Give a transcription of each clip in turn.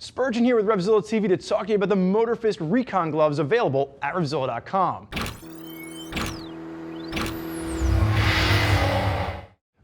Spurgeon here with RevZilla TV to talk to you about the Motorfist Rekon Gloves available at RevZilla.com.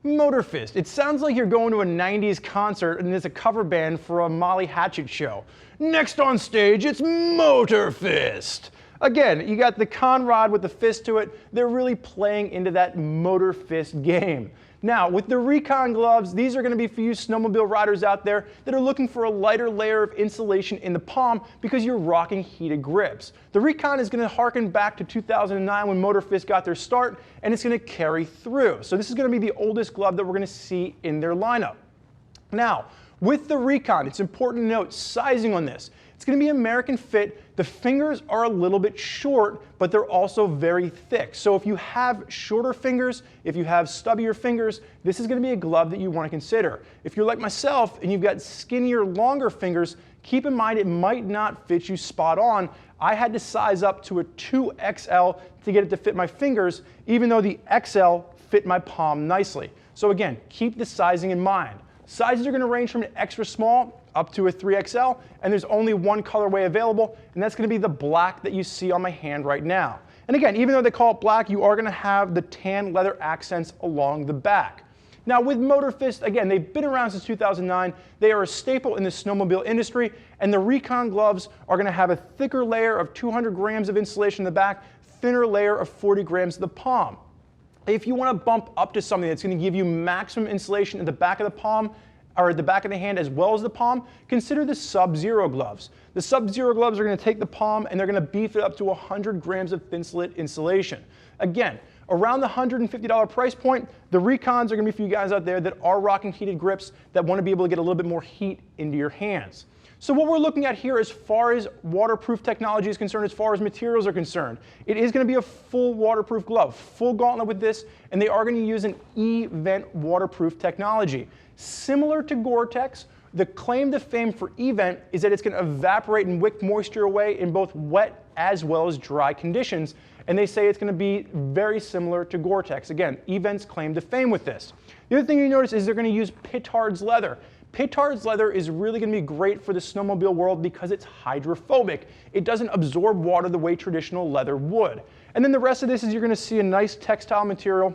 Motorfist. It sounds like you're going to a 90s concert and there's a cover band for a Molly Hatchet show. Next on stage, it's Motorfist. Again, you got the conrod with the fist to it. They're really playing into that Motorfist game. Now, with the Rekon gloves, these are going to be for you snowmobile riders out there that are looking for a lighter layer of insulation in the palm because you're rocking heated grips. The Rekon is going to harken back to 2009 when Motorfist got their start, and it's going to carry through. So this is going to be the oldest glove that we're going to see in their lineup. Now, with the Rekon, it's important to note sizing on this. It's going to be American fit. The fingers are a little bit short, but they're also very thick. So if you have shorter fingers, if you have stubbier fingers, this is going to be a glove that you want to consider. If you're like myself and you've got skinnier, longer fingers, keep in mind it might not fit you spot on. I had to size up to a 2XL to get it to fit my fingers, even though the XL fit my palm nicely. So again, keep the sizing in mind. Sizes are going to range from an extra small up to a 3XL, and there's only one colorway available, and that's going to be the black that you see on my hand right now. And again, even though they call it black, you are going to have the tan leather accents along the back. Now with Motorfist, again, they've been around since 2009. They are a staple in the snowmobile industry, and the Rekon gloves are going to have a thicker layer of 200 grams of insulation in the back, thinner layer of 40 grams in the palm. If you want to bump up to something that's going to give you maximum insulation at the back of the palm, or at the back of the hand as well as the palm, consider the Sub-Zero gloves. The Sub-Zero gloves are going to take the palm and they're going to beef it up to 100 grams of Thinsulate insulation. Again, around the $150 price point, the Rekons are going to be for you guys out there that are rocking heated grips that want to be able to get a little bit more heat into your hands. So what we're looking at here as far as waterproof technology is concerned, as far as materials are concerned, it is going to be a full waterproof glove, full gauntlet with this, and they are going to use an E-Vent waterproof technology. Similar to Gore-Tex, the claim to fame for E-Vent is that it's going to evaporate and wick moisture away in both wet as well as dry conditions, and they say it's going to be very similar to Gore-Tex. Again, E-Vent's claim to fame with this. The other thing you notice is they're going to use Pitard's leather. Pitard's leather is really going to be great for the snowmobile world because it's hydrophobic. It doesn't absorb water the way traditional leather would. And then the rest of this is you're going to see a nice textile material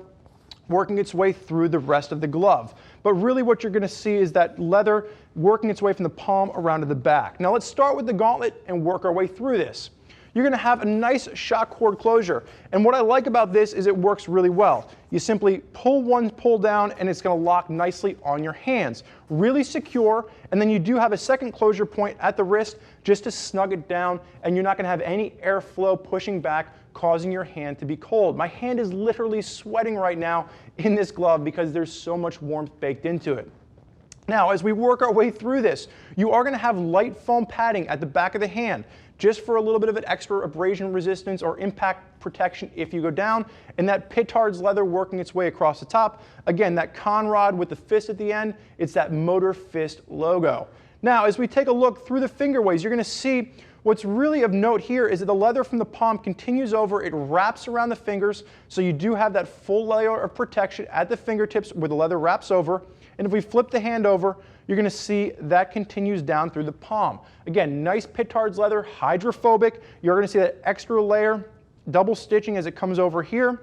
working its way through the rest of the glove. But really what you're going to see is that leather working its way from the palm around to the back. Now let's start with the gauntlet and work our way through this. You're going to have a nice shock cord closure. And what I like about this is it works really well. You simply pull one pull down and it's going to lock nicely on your hands. Really secure, and then you do have a second closure point at the wrist just to snug it down, and you're not going to have any airflow pushing back causing your hand to be cold. My hand is literally sweating right now in this glove because there's so much warmth baked into it. Now, as we work our way through this, you are going to have light foam padding at the back of the hand, just for a little bit of an extra abrasion resistance or impact protection if you go down, and that Pitard's leather working its way across the top. Again, that conrod with the fist at the end, it's that Motorfist logo. Now, as we take a look through the fingerways, you're going to see what's really of note here is that the leather from the palm continues over, it wraps around the fingers, so you do have that full layer of protection at the fingertips where the leather wraps over. And if we flip the hand over, you're going to see that continues down through the palm. Again, nice Pitard's leather, hydrophobic. You're going to see that extra layer, double stitching as it comes over here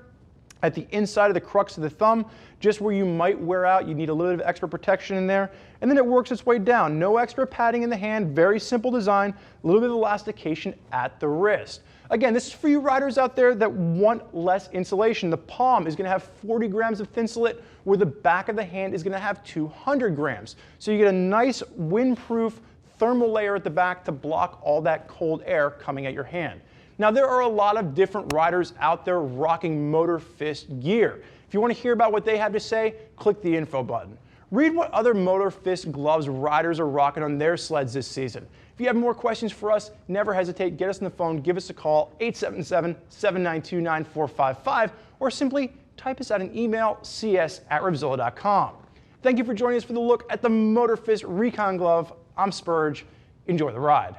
at the inside of the crux of the thumb, just where you might wear out. You need a little bit of extra protection in there. And then it works its way down. No extra padding in the hand, very simple design, a little bit of elastication at the wrist. Again, this is for you riders out there that want less insulation. The palm is going to have 40 grams of Thinsulate, where the back of the hand is going to have 200 grams. So you get a nice windproof thermal layer at the back to block all that cold air coming at your hand. Now, there are a lot of different riders out there rocking Motorfist gear. If you want to hear about what they have to say, click the info button. Read what other Motorfist gloves riders are rocking on their sleds this season. If you have more questions for us, never hesitate. Get us on the phone, give us a call, 877-792-9455, or simply type us out an email, cs@revzilla.com. Thank you for joining us for the look at the Motorfist Rekon Glove. I'm Spurge. Enjoy the ride.